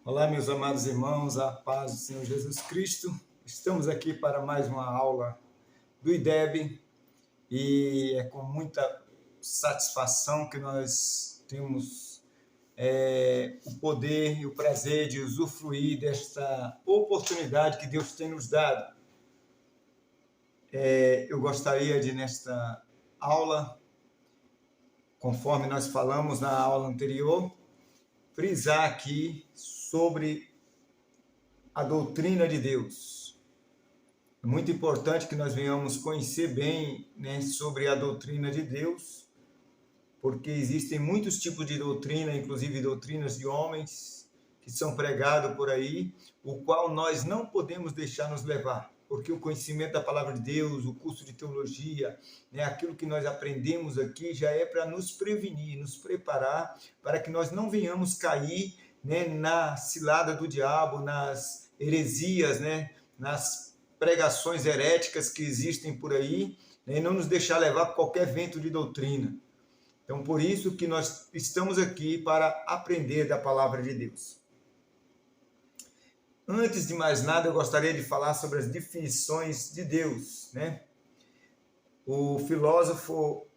Olá, meus amados irmãos, a paz do Senhor Jesus Cristo. Estamos aqui para mais uma aula do IDEB e é com muita satisfação que nós temos o poder e o prazer de usufruir desta oportunidade que Deus tem nos dado. Eu gostaria de, nesta aula, conforme nós falamos na aula anterior, frisar aqui sobre a doutrina de Deus. É muito importante que nós venhamos conhecer bem, sobre a doutrina de Deus, porque existem muitos tipos de doutrina, inclusive doutrinas de homens, que são pregados por aí, o qual nós não podemos deixar nos levar, porque o conhecimento da palavra de Deus, o curso de teologia, aquilo que nós aprendemos aqui já é para nos prevenir, nos preparar, para que nós não venhamos cair na cilada do diabo, nas heresias, nas pregações heréticas que existem por aí, e não nos deixar levar por qualquer vento de doutrina. Então, por isso que nós estamos aqui para aprender da palavra de Deus. Antes de mais nada, eu gostaria de falar sobre as definições de Deus, O filósofo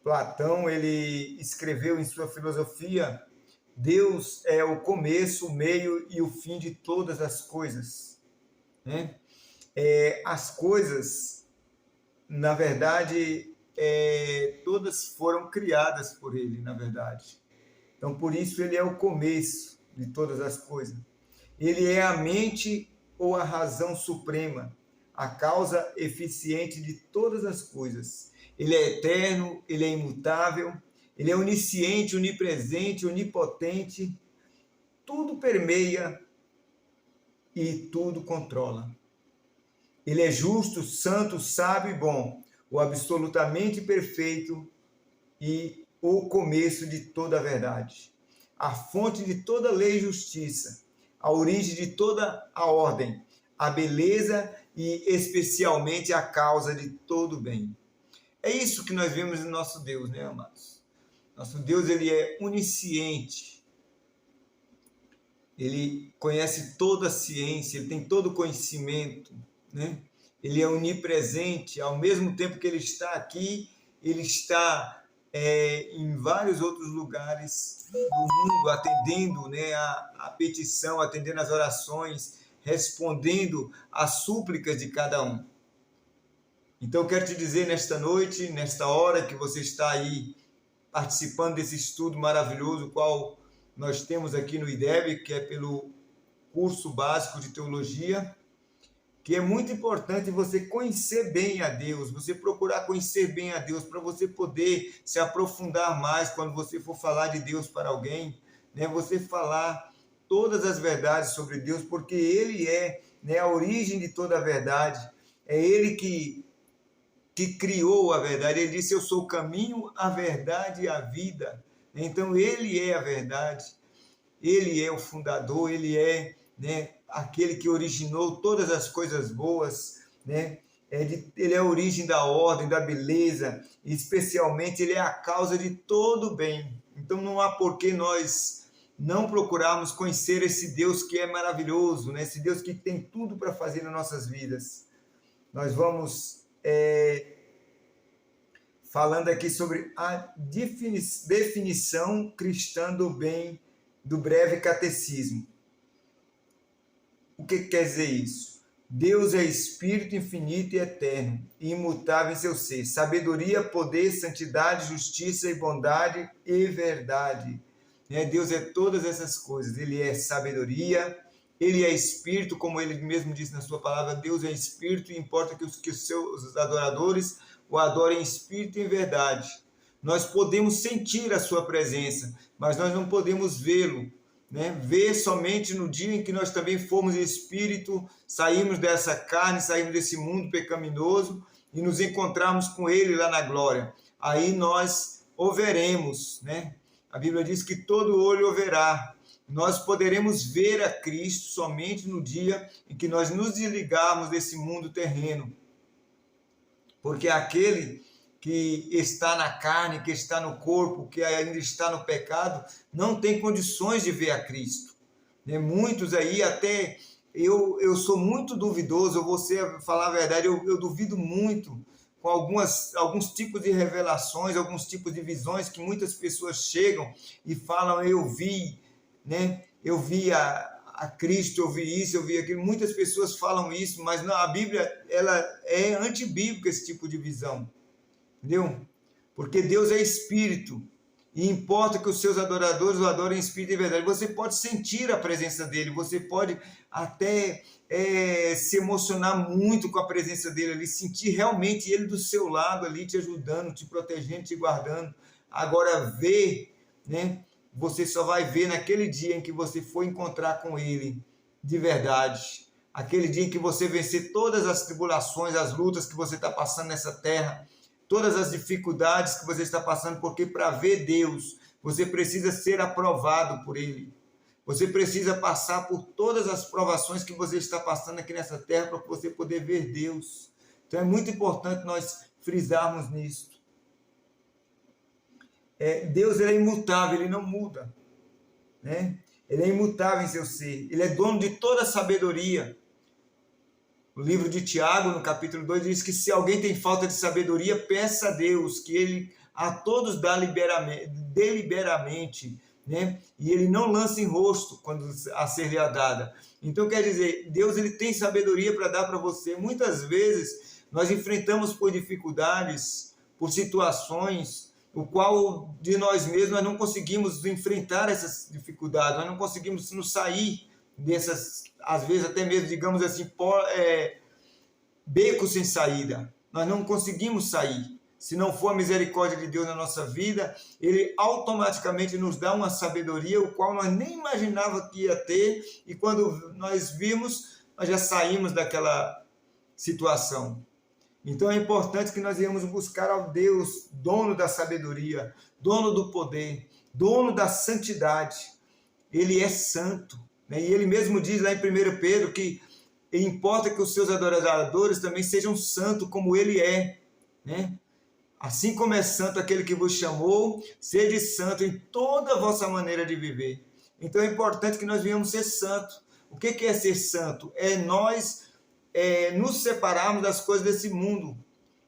Platão, ele escreveu em sua filosofia: Deus é o começo, o meio e o fim de todas as coisas. As coisas, na verdade, todas foram criadas por ele, na verdade. Então, por isso, ele é o começo de todas as coisas. Ele é a mente ou a razão suprema, a causa eficiente de todas as coisas. Ele é eterno, ele é imutável, ele é onisciente, onipresente, onipotente, tudo permeia e tudo controla. Ele é justo, santo, sábio e bom, o absolutamente perfeito e o começo de toda a verdade, a fonte de toda lei e justiça, a origem de toda a ordem, a beleza e especialmente a causa de todo bem. É isso que nós vemos em nosso Deus, amados? Nosso Deus, ele é onisciente. Ele conhece toda a ciência, ele tem todo o conhecimento, Ele é onipresente, ao mesmo tempo que ele está aqui, ele está em vários outros lugares do mundo, atendendo a petição, atendendo as orações, respondendo às súplicas de cada um. Então, eu quero te dizer nesta noite, nesta hora que você está aí participando desse estudo maravilhoso, qual nós temos aqui no IDEB, que é pelo curso básico de teologia, que é muito importante você conhecer bem a Deus, você procurar conhecer bem a Deus, para você poder se aprofundar mais quando você for falar de Deus para alguém, você falar todas as verdades sobre Deus, porque Ele é a origem de toda a verdade, é Ele que criou a verdade. Ele disse: eu sou o caminho, a verdade e a vida. Então, Ele é a verdade, Ele é o fundador, Ele é aquele que originou todas as coisas boas, Ele é a origem da ordem, da beleza, e especialmente Ele é a causa de todo o bem. Então, não há por que nós não procurarmos conhecer esse Deus que é maravilhoso, esse Deus que tem tudo para fazer nas nossas vidas. Nós vamos falando aqui sobre a definição cristã do bem, do breve catecismo. O que quer dizer isso? Deus é Espírito infinito e eterno, e imutável em seu ser. Sabedoria, poder, santidade, justiça e bondade e verdade. Deus é todas essas coisas. Ele é sabedoria, Ele é Espírito, como Ele mesmo disse na sua palavra. Deus é Espírito e importa que os seus adoradores o adorem em Espírito e em verdade. Nós podemos sentir a sua presença, mas nós não podemos vê-lo. Ver somente no dia em que nós também formos espírito, saímos dessa carne, saímos desse mundo pecaminoso e nos encontrarmos com Ele lá na glória. Aí nós o veremos, A Bíblia diz que todo olho o verá. Nós poderemos ver a Cristo somente no dia em que nós nos desligarmos desse mundo terreno. Porque aquele que está na carne, que está no corpo, que ainda está no pecado, não tem condições de ver a Cristo. né? Muitos aí até... Eu sou muito duvidoso, eu vou falar a verdade, eu duvido muito com alguns tipos de revelações, alguns tipos de visões que muitas pessoas chegam e falam, eu vi, né? Eu vi a Cristo, eu vi isso, eu vi aquilo. Muitas pessoas falam isso, mas não, a Bíblia ela é antibíblica, esse tipo de visão, entendeu? Porque Deus é espírito e importa que os seus adoradores o adorem em espírito e verdade. Você pode sentir a presença dele, você pode até se emocionar muito com a presença dele ali, sentir realmente ele do seu lado ali, te ajudando, te protegendo, te guardando. Agora ver, né? Você só vai ver naquele dia em que você for encontrar com ele de verdade. Aquele dia em que você vencer todas as tribulações, as lutas que você está passando nessa terra, todas as dificuldades que você está passando, porque para ver Deus, você precisa ser aprovado por ele. Você precisa passar por todas as provações que você está passando aqui nessa terra para você poder ver Deus. Então é muito importante nós frisarmos nisso. Deus ele é imutável, ele não muda, né? Ele é imutável em seu ser, ele é dono de toda a sabedoria. O livro de Tiago, no capítulo 2, diz que se alguém tem falta de sabedoria, peça a Deus, que ele a todos dá deliberadamente, né? E ele não lança em rosto quando a ser lhe dada. Então quer dizer, Deus ele tem sabedoria para dar para você. Muitas vezes nós enfrentamos por dificuldades, por situações, o qual de nós mesmos nós não conseguimos enfrentar essas dificuldades, nós não conseguimos nos sair dessas, às vezes até mesmo, digamos assim, beco sem saída. Nós não conseguimos sair. Se não for a misericórdia de Deus na nossa vida, ele automaticamente nos dá uma sabedoria, o qual nós nem imaginava que ia ter, e quando nós vimos, nós já saímos daquela situação. Então é importante que nós venhamos buscar ao Deus, dono da sabedoria, dono do poder, dono da santidade. Ele é santo, né? E ele mesmo diz lá em 1 Pedro que importa que os seus adoradores também sejam santos como ele é, né? Assim como é santo aquele que vos chamou, sede santo em toda a vossa maneira de viver. Então é importante que nós venhamos ser santos. O que é ser santo? É nós nos separarmos das coisas desse mundo.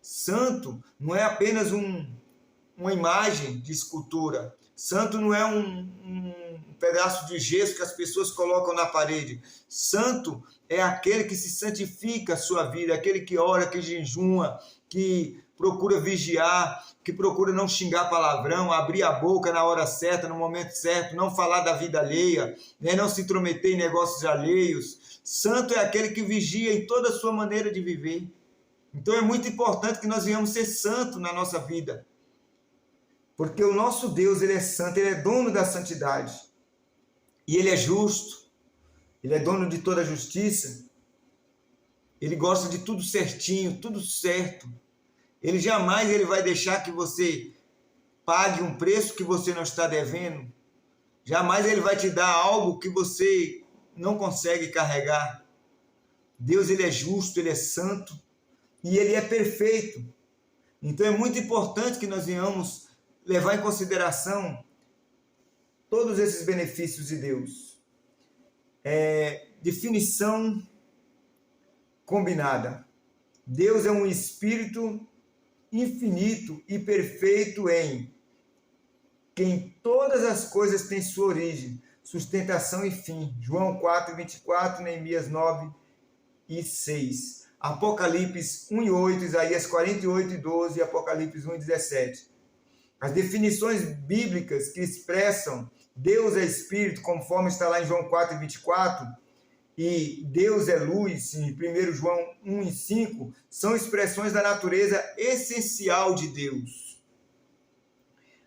Santo não é apenas uma imagem de escultura. Santo não é um pedaço de gesso que as pessoas colocam na parede. Santo é aquele que se santifica a sua vida, aquele que ora, que jejuma, que procura vigiar, que procura não xingar palavrão, abrir a boca na hora certa, no momento certo, não falar da vida alheia, né? Não se intrometer em negócios alheios. Santo é aquele que vigia em toda a sua maneira de viver. Então é muito importante que nós venhamos ser santos na nossa vida. Porque o nosso Deus, ele é santo, ele é dono da santidade. E ele é justo. Ele é dono de toda a justiça. Ele gosta de tudo certinho, tudo certo. Ele jamais vai deixar que você pague um preço que você não está devendo. Jamais ele vai te dar algo que você não consegue carregar. Deus ele é justo, ele é santo e ele é perfeito. Então é muito importante que nós venhamos levar em consideração todos esses benefícios de Deus. Definição combinada. Deus é um espírito infinito e perfeito em quem todas as coisas têm sua origem, sustentação e fim. João 4:24, Neemias 9:6. Apocalipse 1:8, Isaías 48:12 e Apocalipse 1:17. As definições bíblicas que expressam Deus é Espírito, conforme está lá em João 4:24, e Deus é luz, em 1 João 1:5, são expressões da natureza essencial de Deus.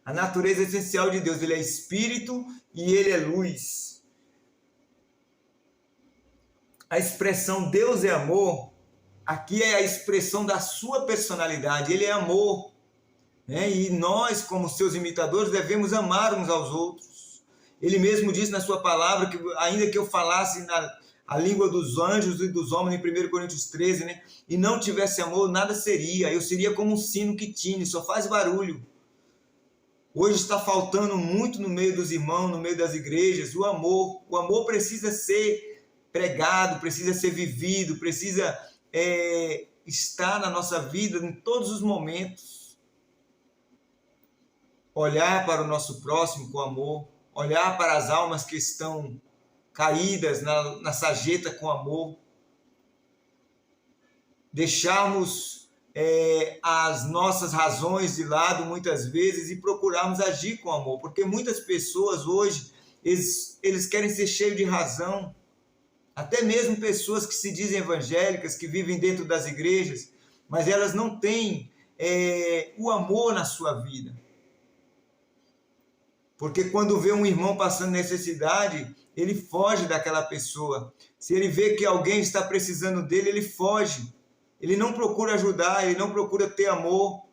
A natureza essencial de Deus, ele é Espírito e ele é luz. A expressão Deus é amor, aqui é a expressão da sua personalidade, ele é amor. E nós, como seus imitadores, devemos amar uns aos outros. Ele mesmo disse na sua palavra que, ainda que eu falasse a língua dos anjos e dos homens, em 1 Coríntios 13, né? E não tivesse amor, nada seria. Eu seria como um sino que tine, só faz barulho. Hoje está faltando muito no meio dos irmãos, no meio das igrejas, o amor. O amor precisa ser pregado, precisa ser vivido, precisa estar na nossa vida em todos os momentos. Olhar para o nosso próximo com amor, olhar para as almas que estão caídas na sarjeta com amor. Deixarmos as nossas razões de lado muitas vezes e procurarmos agir com amor, porque muitas pessoas hoje, eles querem ser cheios de razão, até mesmo pessoas que se dizem evangélicas, que vivem dentro das igrejas, mas elas não têm o amor na sua vida. Porque quando vê um irmão passando necessidade, ele foge daquela pessoa. Se ele vê que alguém está precisando dele, ele foge. Ele não procura ajudar, ele não procura ter amor.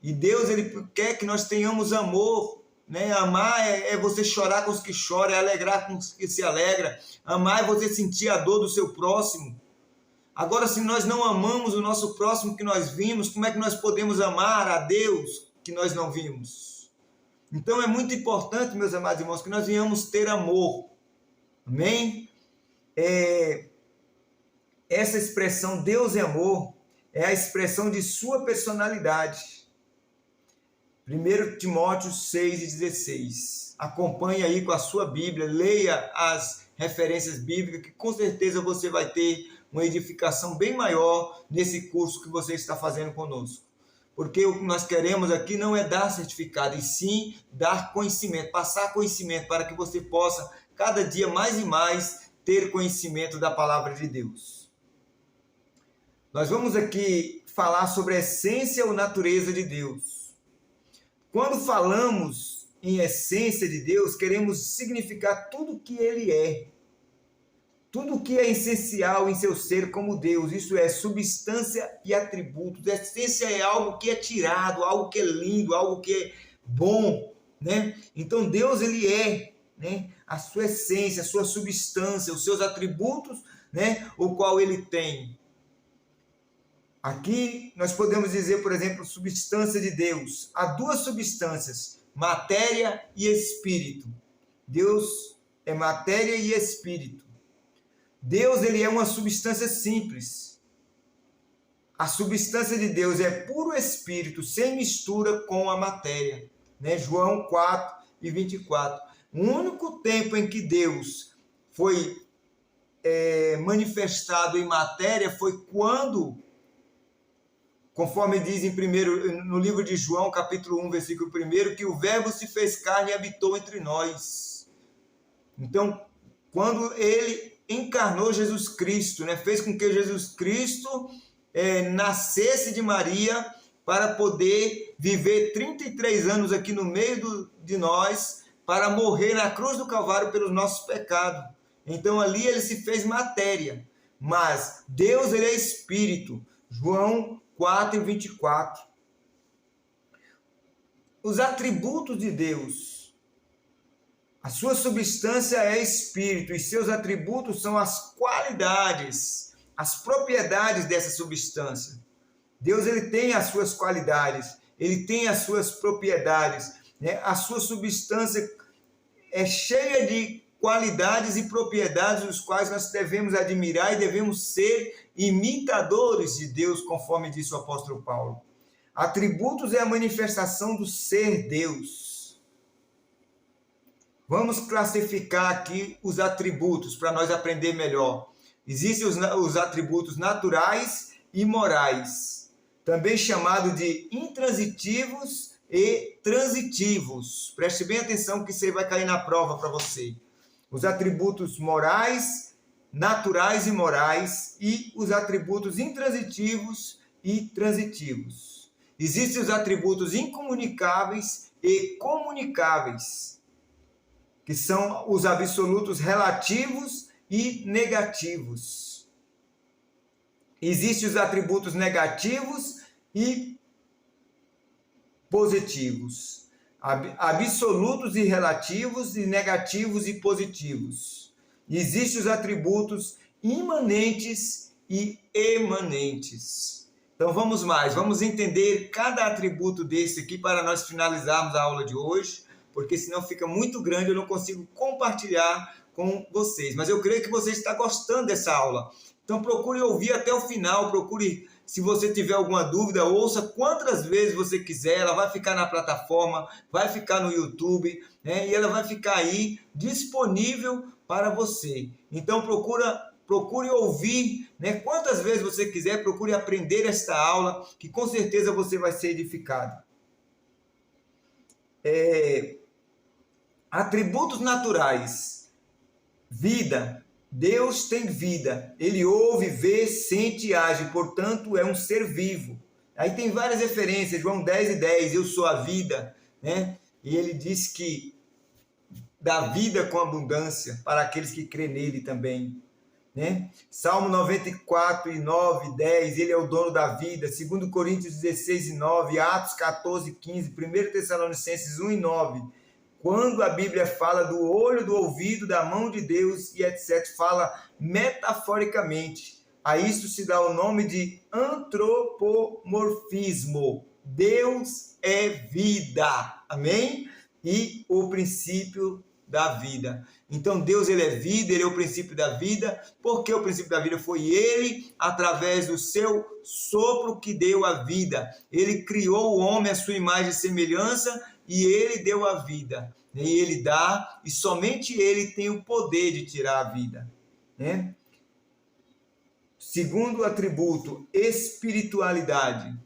E Deus, ele quer que nós tenhamos amor, né? Amar é você chorar com os que choram, é alegrar com os que se alegram. Amar é você sentir a dor do seu próximo. Agora, se nós não amamos o nosso próximo que nós vimos, como é que nós podemos amar a Deus que nós não vimos? Então é muito importante, meus amados irmãos, que nós venhamos ter amor. Amém? Essa expressão Deus é amor é a expressão de sua personalidade. 1 Timóteo 6,16. Acompanhe aí com a sua Bíblia, leia as referências bíblicas, que com certeza você vai ter uma edificação bem maior nesse curso que você está fazendo conosco. Porque o que nós queremos aqui não é dar certificado, e sim dar conhecimento, passar conhecimento para que você possa, cada dia mais e mais, ter conhecimento da palavra de Deus. Nós vamos aqui falar sobre a essência ou natureza de Deus. Quando falamos em essência de Deus, queremos significar tudo o que Ele é. Tudo o que é essencial em seu ser como Deus, isso é substância e atributos. A essência é algo que é tirado, algo que é lindo, algo que é bom, né? Então Deus, ele é, né, a sua essência, a sua substância, os seus atributos, né, o qual ele tem. Aqui nós podemos dizer, por exemplo, substância de Deus. Há duas substâncias, matéria e espírito. Deus é matéria e espírito. Deus, ele é uma substância simples. A substância de Deus é puro espírito, sem mistura com a matéria. Né? João 4:24. O único tempo em que Deus foi manifestado em matéria foi quando, conforme diz no livro de João, capítulo 1, versículo 1, que o Verbo se fez carne e habitou entre nós. Então, quando ele encarnou Jesus Cristo, né? Fez com que Jesus Cristo nascesse de Maria para poder viver 33 anos aqui no meio de nós, para morrer na cruz do Calvário pelos nossos pecados. Então ali ele se fez matéria, mas Deus, ele é espírito. João 4:24. Os atributos de Deus. A sua substância é espírito e seus atributos são as qualidades, as propriedades dessa substância. Deus, ele tem as suas qualidades, ele tem as suas propriedades, né? A sua substância é cheia de qualidades e propriedades dos quais nós devemos admirar e devemos ser imitadores de Deus, conforme disse o apóstolo Paulo. Atributos é a manifestação do ser Deus. Vamos classificar aqui os atributos para nós aprender melhor. Existem os atributos naturais e morais, também chamado de intransitivos e transitivos. Preste bem atenção que isso aí vai cair na prova para você. Os atributos morais, naturais e morais, e os atributos intransitivos e transitivos. Existem os atributos incomunicáveis e comunicáveis, que são os absolutos relativos e negativos. Existem os atributos negativos e positivos. Absolutos e relativos, e negativos e positivos. Existem os atributos imanentes e emanentes. Então vamos entender cada atributo desse aqui para nós finalizarmos a aula de hoje, porque senão fica muito grande, eu não consigo compartilhar com vocês. Mas eu creio que você está gostando dessa aula. Então procure ouvir até o final, procure, se você tiver alguma dúvida, ouça quantas vezes você quiser, ela vai ficar na plataforma, vai ficar no YouTube, né? E ela vai ficar aí disponível para você. Então procure ouvir, né? Quantas vezes você quiser, procure aprender esta aula, que com certeza você vai ser edificado. Atributos naturais. Vida. Deus tem vida. Ele ouve, vê, sente e age. Portanto, é um ser vivo. Aí tem várias referências. João 10:10. Eu sou a vida, né? E ele diz que dá vida com abundância para aqueles que crêem nele também, né? Salmo 94:9-10, ele é o dono da vida. 2 Coríntios 16:9, Atos 14:15, 1 Tessalonicenses 1:9. Quando a Bíblia fala do olho, do ouvido, da mão de Deus e etc., fala metaforicamente. A isso se dá o nome de antropomorfismo. Deus é vida, amém? E o princípio da vida. Então Deus, ele é vida, ele é o princípio da vida. Porque o princípio da vida foi ele, através do seu sopro, que deu a vida. Ele criou o homem à sua imagem e semelhança e ele deu a vida. E ele dá, e somente ele tem o poder de tirar a vida, né? Segundo atributo, espiritualidade.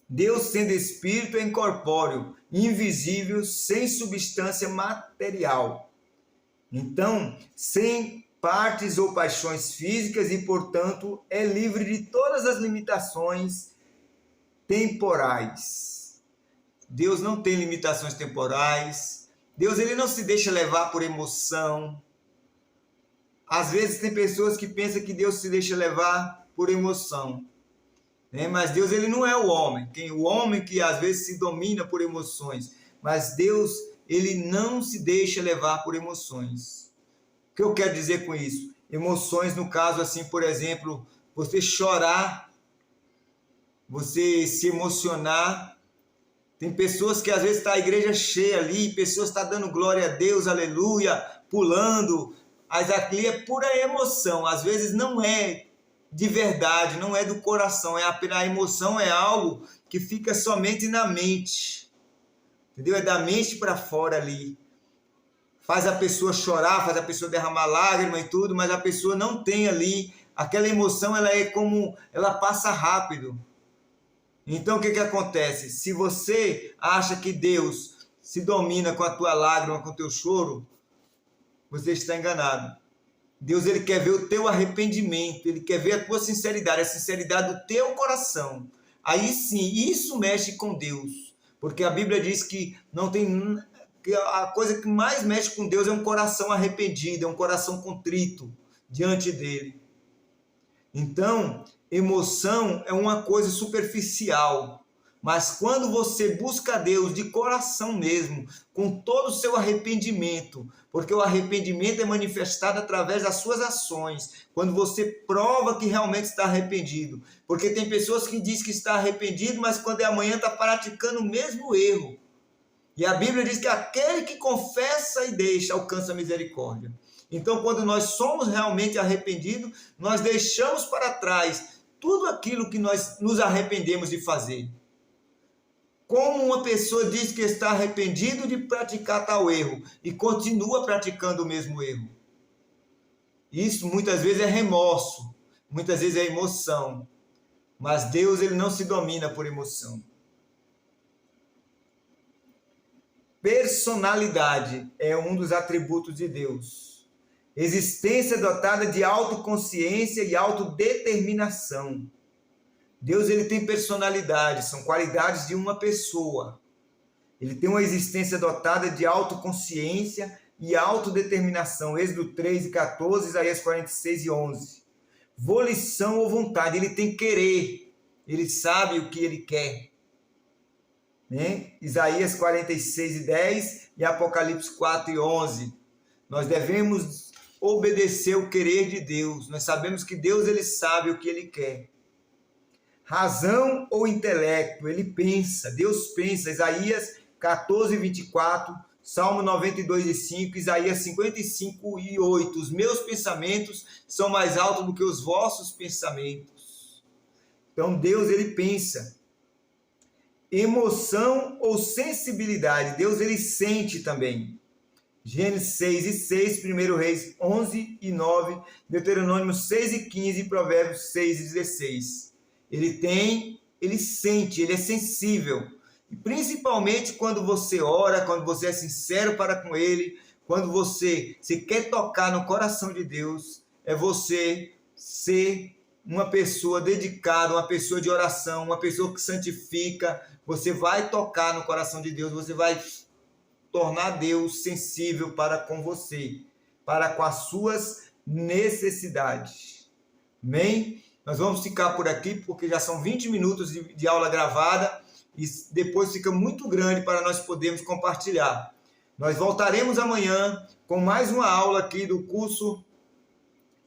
Deus, sendo espírito, é incorpóreo, invisível, sem substância material. Então, sem partes ou paixões físicas e, portanto, é livre de todas as limitações temporais. Deus não tem limitações temporais. Deus, ele não se deixa levar por emoção. Às vezes tem pessoas que pensam que Deus se deixa levar por emoção, né? Mas Deus, ele não é o homem. O homem que às vezes se domina por emoções. Mas Deus, ele não se deixa levar por emoções. O que eu quero dizer com isso? Emoções, no caso assim, por exemplo, você chorar, você se emocionar. Tem pessoas que às vezes está a igreja cheia ali, pessoas estão dando glória a Deus, aleluia, pulando. Mas aqui é pura emoção, às vezes não é de verdade, não é do coração, a emoção é algo que fica somente na mente, entendeu? É da mente para fora ali. Faz a pessoa chorar, faz a pessoa derramar lágrima e tudo, mas a pessoa não tem ali, aquela emoção, ela é como, ela passa rápido. Então o que acontece? Se você acha que Deus se domina com a tua lágrima, com o teu choro, você está enganado. Deus, ele quer ver o teu arrependimento, ele quer ver a tua sinceridade, a sinceridade do teu coração. Aí sim, isso mexe com Deus, porque a Bíblia diz que não tem, que a coisa que mais mexe com Deus é um coração arrependido, é um coração contrito diante dele. Então, emoção é uma coisa superficial, mas quando você busca Deus de coração mesmo, com todo o seu arrependimento, porque o arrependimento é manifestado através das suas ações, quando você prova que realmente está arrependido, porque tem pessoas que dizem que está arrependido, mas quando é amanhã está praticando o mesmo erro, e a Bíblia diz que aquele que confessa e deixa alcança a misericórdia. Então, quando nós somos realmente arrependidos, nós deixamos para trás tudo aquilo que nós nos arrependemos de fazer. Como uma pessoa diz que está arrependido de praticar tal erro e continua praticando o mesmo erro? Isso muitas vezes é remorso, muitas vezes é emoção. Mas Deus, ele não se domina por emoção. Personalidade é um dos atributos de Deus. Existência dotada de autoconsciência e autodeterminação. Deus, ele tem personalidade, são qualidades de uma pessoa. Ele tem uma existência dotada de autoconsciência e autodeterminação. Êxodo 3:14, Isaías 46:11. Volição ou vontade, ele tem querer, ele sabe o que ele quer, né? Isaías 46:10 e Apocalipse 4:11. Nós devemos obedecer o querer de Deus. Nós sabemos que Deus, ele sabe o que ele quer. razão ou intelecto, ele pensa, Deus pensa. Isaías 14, 24, Salmo 92, 5, Isaías 55, 8. Os meus pensamentos são mais altos do que os vossos pensamentos. Então Deus, ele pensa. Emoção ou sensibilidade, Deus, ele sente também. Gênesis 6 e 6, 1 Reis 11 e 9, Deuteronômio 6 e 15, Provérbios 6 e 16. Ele sente, ele é sensível. E principalmente quando você ora, quando você é sincero para com ele, quando você quer tocar no coração de Deus, é você ser uma pessoa dedicada, uma pessoa de oração, uma pessoa que santifica. Você vai tocar no coração de Deus, você vai tornar Deus sensível para com você, para com as suas necessidades. Amém? Nós vamos ficar por aqui, porque já são 20 minutos de aula gravada, e depois fica muito grande para nós podermos compartilhar. Nós voltaremos amanhã com mais uma aula aqui do curso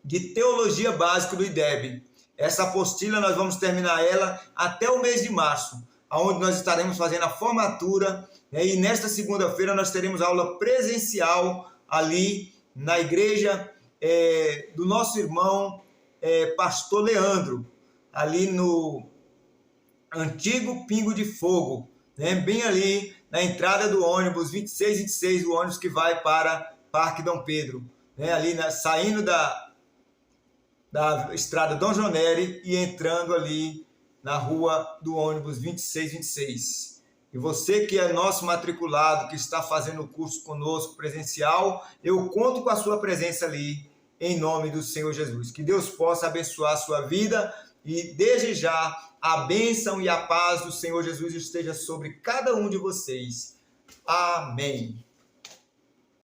de Teologia Básica do IDEB. Essa apostila nós vamos terminar ela até o mês de março, onde nós estaremos fazendo a formatura, e nesta segunda-feira nós teremos aula presencial ali na igreja do nosso irmão pastor Leandro, ali no antigo Pingo de Fogo, bem ali na entrada do ônibus 2626, o ônibus que vai para Parque Dom Pedro, ali saindo da estrada Dom João Nery e entrando ali na rua do ônibus 2626. E você que é nosso matriculado, que está fazendo o curso conosco presencial, eu conto com a sua presença ali, em nome do Senhor Jesus. Que Deus possa abençoar a sua vida e desde já a bênção e a paz do Senhor Jesus esteja sobre cada um de vocês. Amém.